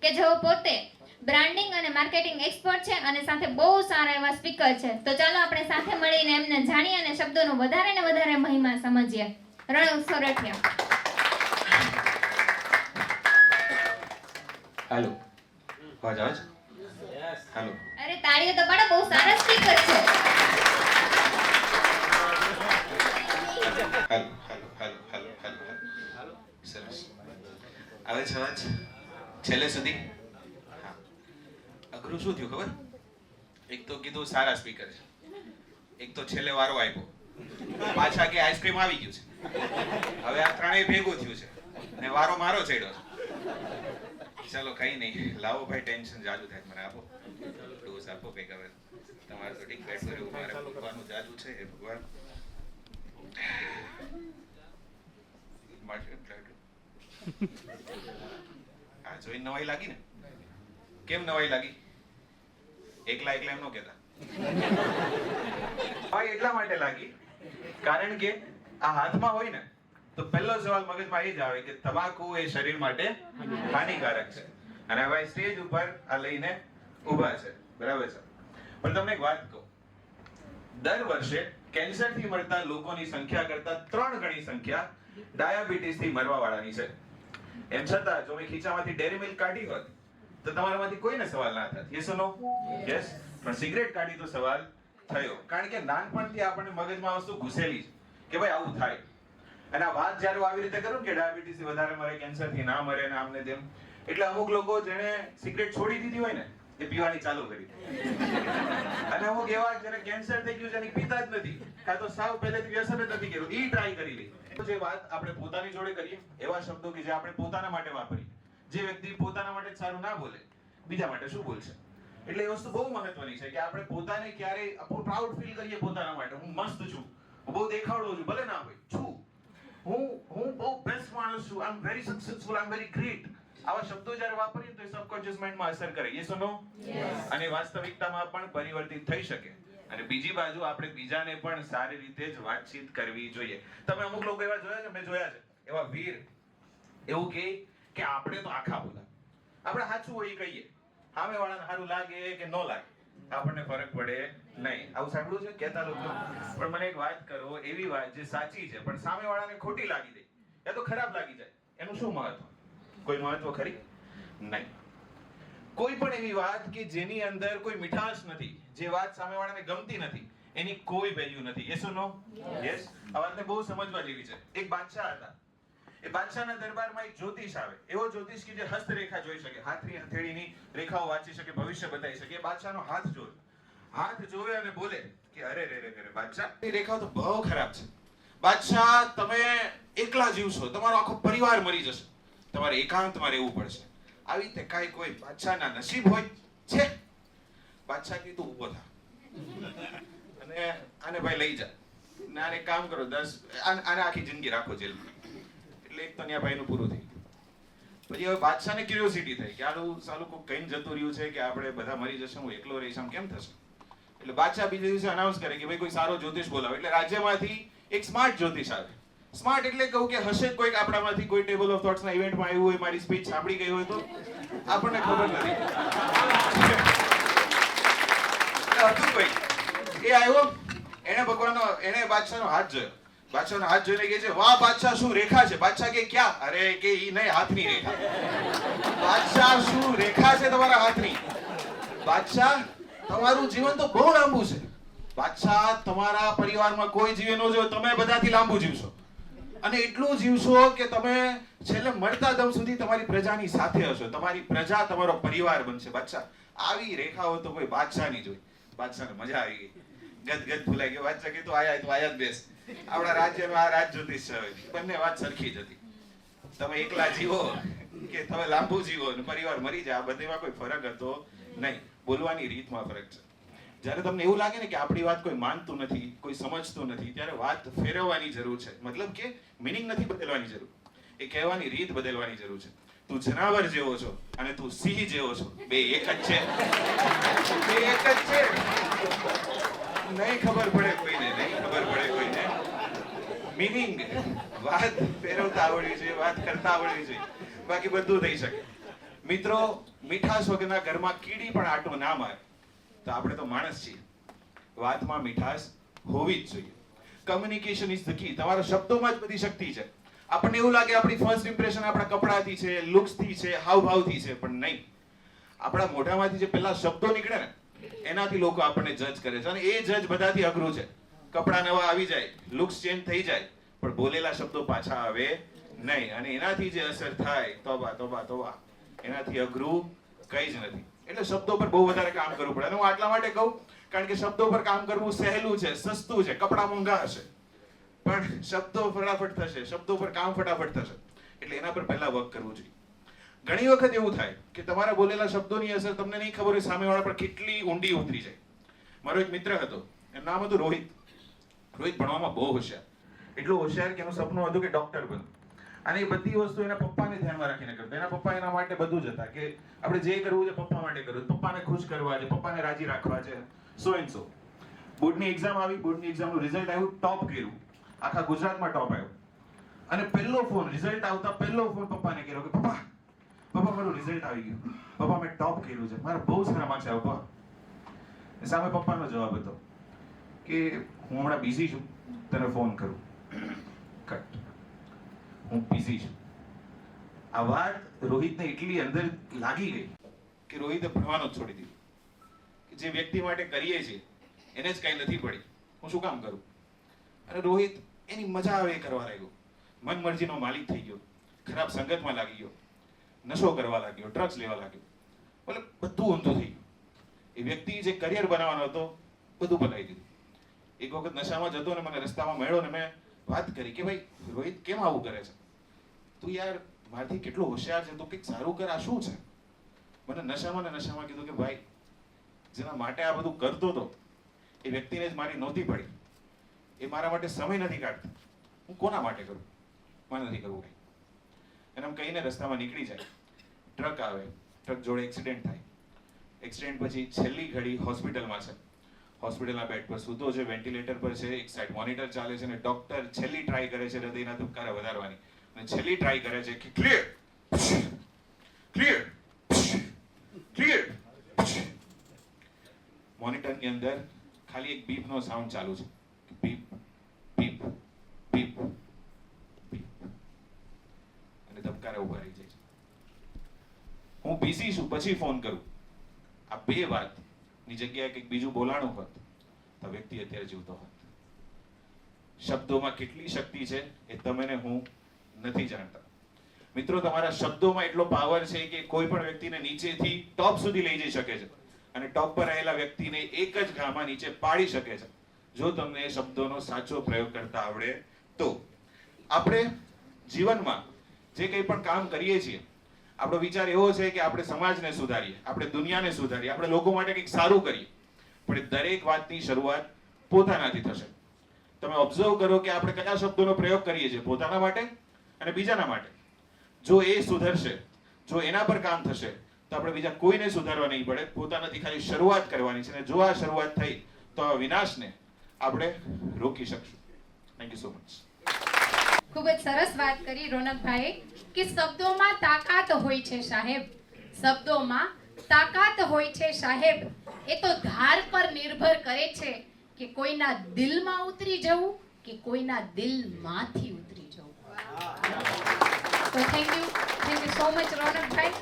કે જેઓ પોતે બ્રાન્ડિંગ અને માર્કેટિંગ એક્સપર્ટ છે અને સાથે બહુ સારા એવા સ્પીકર છે. તો ચાલો આપણે સાથે મળીને એમને જાણીએ અને શબ્દોનો વધારે ને વધારે મહિમા સમજીએ. રણુ સોરઠિયા. હેલો, અવાજ આવે છે? હેલો. અરે તાળીઓ તો પાડો, બહુ સારા સ્પીકર છે. Hello hello hello hello hello hello. સરસ. આવે છે અવાજ છેલ્લે સુધી? હા. અઘરું શું થયું ખબર? એક તો કીધું સારા સ્પીકર છે, એક તો છેલ્લે વારો આપ્યો, પાછા કે આઈસ્ક્રીમ આવી ગયું છે. હવે આ ત્રણેય ભેગું થયું છે ને વારો મારો ચડ્યો છે. ચાલો કઈ નહીં, લાવો ભાઈ, ટેન્શન જાજુ થાય મને આપો, ડોઝ આપો કઈક. હવે તમારે તો ડિક્લેર કર્યું, મારે ભગવાનનું જાજુ છે. એ ભગવાન આ જોઈને નવાઈ લાગી ને? કેમ નવાઈ લાગી? એકલા એકલા એમ ન કહેતા. નવાઈ એટલા માટે લાગી કારણ કે આ હાથમાં હોય ને તો પહેલો સવાલ મગજમાં એ જ આવે કે તમાકુ એ શરીર માટે હાનિકારક છે. અને હવે સ્ટેજ ઉપર આ લઈને ઊભા છે, બરાબર છે. પણ તમને એક વાત કહું, દર વર્ષે કેન્સરથી મરતા લોકોની સંખ્યા કરતા 3 ગણી સંખ્યા ડાયાબિટીસથી મરવા વાળાની છે. એમ છતાં જો મેં ખીચામાંથી ડેરી મિલ્ક કાઢી હોત તો તમારામાંથી કોઈને સવાલ ના થાત. Yes or no? યસ. પણ સિગરેટ કાઢી તો સવાલ થયો, કારણ કે નાનપણથી આપણને મગજમાં વસ્તુ ઘૂસેલી છે કે ભાઈ આવું થાય. અને આ વાત જ્યારે આવી રીતે કરું કે ડાયાબિટીસથી વધારે મરે, કેન્સરથી ના મરે ને આમને તેમ, એટલે અમુક લોકો જેને સિગરેટ છોડી દીધી હોય ને એ પીવાની ચાલુ કરી. અને અમુક એવા જેને કેન્સર થઈ ગયું છે અને પીતા જ નથી, કાં તો સાવ પહેલેથી વ્યસન જ નથી કર્યું, ઈ ટ્રાય કરી લે. જે વાત આપણે પોતાની જોડે કરીએ, એવા શબ્દો કે જે આપણે પોતાના માટે વાપરીએ, જે વ્યક્તિ પોતાના માટે સારું ના બોલે, બીજા માટે શું બોલશે? એટલે એ વસ્તુ બહુ મહત્વની છે કે આપણે પોતાને ક્યારેય પ્રાઉડ ફીલ કરીએ પોતાના માટે. હું મસ્ત છું, હું બહુ દેખાવડો છું, ભલે ના હોય છું, હું બહુ બેસ્ટ માણસ છું, I am very successful, I am very great. આવા શબ્દો જ્યારે વાપરીએ તો એ સબકોન્શિયસ માઇન્ડમાં અસર કરે. યસ ઓર નો? અને વાસ્તવિકતામાં પણ પરિવર્તિત થઈ શકે. અને બીજી બાજુ આપણે બીજાને પણ સારી રીતે જ વાતચીત કરવી જોઈએ. તમે અમુક લોકો એવા જોયા છે, મેં જોયા છે, એવા વીર એવું કે આપણે તો આખા બોલા, આપણે સાચું હોય એ કહીએ, સામે વાળાને સારું લાગે કે ન લાગે આપણને ફરક પડે નહીં. આવું સાંભળ્યું છે કહેતા લોકો? પણ મને એક વાત કરો, એવી વાત જે સાચી છે પણ સામે વાળાને ખોટી લાગી દે યા તો ખરાબ લાગી જાય, એનું શું મહત્વ? કોઈ મહત્વ ખરી? નહીં. કોઈ પણ એવી વાત કે જેની અંદર કોઈ મીઠાશ નથી, જે વાત સામેવાળાને ગમતી નથી, એની કોઈ વેલ્યુ નથી. Yes or no? યસ. આ વાતને બહુ સમજવા જેવી છે. એક બાદશાહ હતા, એ બાદશાહના દરબારમાં એક જ્યોતિષ આવે, એવો જ્યોતિષ કે જે હસ્તરેખા જોઈ શકે, હાથની હથેળીની રેખાઓ વાંચી શકે, ભવિષ્ય બતાવી શકે. એ બાદશાહનો હાથ જોવે અને બોલે કે અરે રે રે રે બાદશાહ, એ રેખાઓ તો બહુ ખરાબ છે. બાદશાહ, તમે એકલા જીવશો, તમારો આખો પરિવાર મરી જશે, તમારે એકાંતમાં રહેવું પડશે. આવી રીતે કાંઈ કોઈ બાદશાહના નસીબ હોય છે? બાદશાહ કીધું ઊભો થા અને આને ભાઈ લઈ જા ને આને કામ કરો, આને આખી જિંદગી રાખો જેલમાં. એટલે એક તો ત્યાં ભાઈનું પૂરું થઈ ગયું. પછી હવે બાદશાહને ક્યુરિયોસિટી થઈ કે આનું સાલું કોઈ કઈ જતું રહ્યું છે કે આપણે બધા મરી જશે, હું એકલો રહીશ, આમ કેમ થશે? એટલે બાદશાહ બીજે દિવસે અનાઉન્સ કરે કે ભાઈ કોઈ સારો જ્યોતિષ બોલાવો. એટલે રાજ્યમાંથી એક સ્માર્ટ જ્યોતિષ આવે. સ્માર્ટ એટલે કહું કે હશે કોઈક આપણામાંથી, કોઈ ટેબલ ઓફ થોટ્સના ઇવેન્ટમાં આવ્યું હોય, મારી સ્પીચ સાંભળી ગઈ હોય તો આપણને ખબર નથી. હતું કોઈ, એ આવ્યો, એને બાદશાહનો હાથ જોયો. બાદશાહનો હાથ જોઈને કહે છે, વાહ બાદશાહ, શું રેખા છે? બાદશાહ કે ક્યાં? અરે કે ઈ નહીં, હાથની રેખા. બાદશાહ, શું રેખા છે તમારા હાથની? બાદશાહ, તમારું જીવન તો બહુ લાંબુ છે. બાદશાહ, તમારા પરિવારમાં કોઈ જીવે ન જો, તમે બધાથી લાંબુ જીવશો અને એટલું જીવશો કે તમે છેલ્લે મરતા દમ સુધી તમારી પ્રજાની સાથે હશો, તમારી પ્રજા તમારો પરિવાર બનશે. બાદશાહ, આવી રેખાઓ તો કોઈ બાદશાહ ની જોઈ. બાદશાહને મજા આવી ગઈ, ગદગદ ભૂલાઈ ગયો. બાદશાહ કીધું આયા જ બેસ. આપણા રાજ્યમાં આ રાજ જ્યોતિષ છે, બંને વાત સરખી જ હતી. તમે એકલા જીવો કે તમે લાંબુ જીવો અને પરિવાર મરી જાય, આ બંનેમાં કોઈ ફરક હતો નહીં. બોલવાની રીતમાં ફરક છે. જ્યારે તમને એવું લાગે ને કે આપણી વાત કોઈ માનતું નથી, કોઈ સમજતું નથી, ત્યારે વાત ફેરવવાની જરૂર છે. મતલબ કે મીનિંગ નથી બદલવાની જરૂર, એ કહેવાની રીત બદલવાની જરૂર છે. તું જનાવર જેવો છો અને તું સિંહ જેવો છો, બે એક જ છે. બે એક જ છે. નહીં ખબર પડે કોઈને, મીનિંગ, વાત ફેરવતા આવડવી જોઈએ, વાત કરતા આવડવી જોઈએ, બાકી બધું થઈ શકે. મિત્રો, મીઠાશ વગરના ઘરમાં કીડી પણ આટો ના મારે. તો આપણે તો માણસ છીએ. વાતમાં મીઠાશ હોવી જ જોઈએ. Communication is the key. તમારા શબ્દોમાં જ બધી શક્તિ છે. આપણને એવું લાગે આપણી ફર્સ્ટ ઇમ્પ્રેશન આપણા કપડાથી છે, લુક્સથી છે, હાવભાવથી છે, પણ નહીં. આપણા મોઢામાંથી જે પહેલા શબ્દો નીકળે ને એનાથી લોકો આપણને જજ કરે છે, અને એ જજ બધાથી અઘરું છે. કપડા નવા આવી જાય, લુક્સ ચેન્જ થઈ જાય, પણ બોલેલા શબ્દો પાછા આવે નહીં, અને એનાથી જે અસર થાય, તોબા તોબા તોબા, એનાથી અઘરું કંઈ જ નથી. એટલે શબ્દો પર બહુ વધારે કામ કરવું પડે. અને હું આટલા માટે કહું કારણ કે શબ્દો પર કામ કરવું સહેલું છે, સસ્તું છે. કપડા મોંઘા હશે પણ શબ્દો ફટાફટ થશે, શબ્દો પર કામ ફટાફટ થશે. એટલે એના પર પહેલા વર્ક કરવું જોઈએ. ઘણી વખત એવું થાય કે તમારા બોલેલા શબ્દોની અસર તમને નહીં ખબર હોય સામેવાળા પર કેટલી ઊંડી ઉતરી જાય. મારો એક મિત્ર હતો, એનું નામ હતું રોહિત. રોહિત ભણવામાં બહુ હોશિયાર, એટલું હોશિયાર કે એનું સપનું હતું કે ડોક્ટર બનવું. અને એ બધી વસ્તુ એના પપ્પાને ધ્યાનમાં રાખીને કરતો. એના પપ્પા એના માટે બધું જ હતા કે આપણે જે કરવું છે પપ્પા માટે કરવું, પપ્પાને ખુશ કરવા છે, પપ્પાને રાજી રાખવા છે, સો એન્ડ સો. બોર્ડની એક્ઝામ આવી, બોર્ડની એક્ઝામનું રિઝલ્ટ આવ્યું, ટોપ કર્યું, આખા ગુજરાતમાં ટોપ આવ્યો. અને પહેલો ફોન, રિઝલ્ટ આવતા પહેલો ફોન પપ્પાને કર્યો કે પપ્પા મારું રિઝલ્ટ આવી ગયું, પપ્પા મેં ટોપ કર્યું છે, મારા બહુ સારા માર્ક્સ આવ્યા પપ્પા. સામે પપ્પાનો જવાબ હતો કે હું હમણાં બિઝી છું, તને ફોન કરું. કટ. હું બિઝી છું. આ વાત રોહિતને એટલી અંદર લાગી ગઈ કે રોહિતે ભણવાનું જ છોડી દીધું. કે જે વ્યક્તિ માટે કરીએ છીએ એને જ કઈ નથી પડી, હું શું કામ કરું? અને રોહિત એની મજા આવે એ કરવા લાગ્યો. મન મરજીનો માલિક થઈ ગયો, ખરાબ સંગતમાં લાગી ગયો, નશો કરવા લાગ્યો, ડ્રગ્સ લેવા લાગ્યો, એટલે બધું ઊંધું થઈ ગયું. એ વ્યક્તિ જે કરિયર બનાવવાનો હતો બધું ભલાઈ દીધું. એક વખત નશામાં જતો ને મને રસ્તામાં મળ્યો ને મેં વાત કરી કે ભાઈ રોહિત કેમ આવું કરે છે? તું યાર મારથી કેટલો હોશિયાર છે, તું કંઈક સારું કર, આ શું છે? મને નશામાં ને નશામાં કીધું કે ભાઈ જેના માટે આ બધું કરતો હતો એ વ્યક્તિને જ મારી નહોતી પડી, એ મારા માટે સમય નથી કાઢતો, હું કોના માટે કરું? મને નથી કરવું કંઈ. એને એમ કહીને રસ્તામાં નીકળી જાય. ટ્રક આવે, ટ્રક જોડે એક્સિડન્ટ થાય. એક્સિડન્ટ પછી છેલ્લી ઘડી હોસ્પિટલમાં છે, હોસ્પિટલના બેડ પર સૂતો છે, વેન્ટિલેટર પર છે, એક સાઈડ મોનિટર ચાલે છે, અને ડોક્ટર છેલ્લી ટ્રાય કરે છે હૃદયના ધબકારા વધારવાની, અને છેલ્લી ટ્રાય કરે છે કે ક્લિયર ક્લિયર ક્લિયર. મોનિટરની અંદર ખાલી એક બીપનો સાઉન્ડ ચાલુ છે, બીપ બીપ બીપ બીપ, અને ધબકારા ઉભા રહી જાય છે. હું બિઝી છું, પછી ફોન કરું. આ બે વાતની જગ્યાએ કંઈક બીજું બોલાણું હોત તો વ્યક્તિ અત્યારે જીવતો હોત. શબ્દોમાં કેટલી શક્તિ છે એ તમે ને હું નથી જાણતા. મિત્રો, તમારા શબ્દોમાં એટલો પાવર છે કે કોઈ પણ વ્યક્તિને નીચેથી ટોપ સુધી લઈ જઈ શકે છે, અને ટોપ પર રહેલા વ્યક્તિને એક જ ઘામાં નીચે પાડી શકે છે, જો તમને એ શબ્દોનો સાચો પ્રયોગ કરતા આવડે તો. આપણે જીવનમાં જે કંઈ પણ કામ કરીએ છીએ, આપણો વિચાર એવો છે કે આપણે સમાજને સુધારીએ, આપણે દુનિયાને સુધારીએ, આપણે લોકો માટે કંઈક સારું કરીએ, પણ દરેક વાતની શરૂઆત પોતાનાથી થશે. તમે ઓબ્ઝર્વ કરો કે આપણે કયા શબ્દોનો પ્રયોગ કરીએ છીએ, પોતાના માટે અને બીજાના માટે. જો એ સુધરશે, જો એના પર કામ થશે, તો આપણે બીજા કોઈને સુધારવા નહીં પડે, પોતાનાથી ખાલી શરૂઆત કરવાની છે. અને જો આ શરૂઆત થઈ તો આ વિનાશને આપણે રોકી શકશું. Thank you so much. ખૂબ જ સરસ વાત કરી રોનકભાઈ કે શબ્દોમાં તાકાત હોય છે સાહેબ, શબ્દોમાં તાકાત હોય છે સાહેબ. એ તો ધાર પર નિર્ભર કરે છે કે કોઈના દિલમાં ઉતરી જવું કે કોઈના દિલમાંથી ઉતરી જવું. તો થેન્ક યુ સો મચ રોનકભાઈ.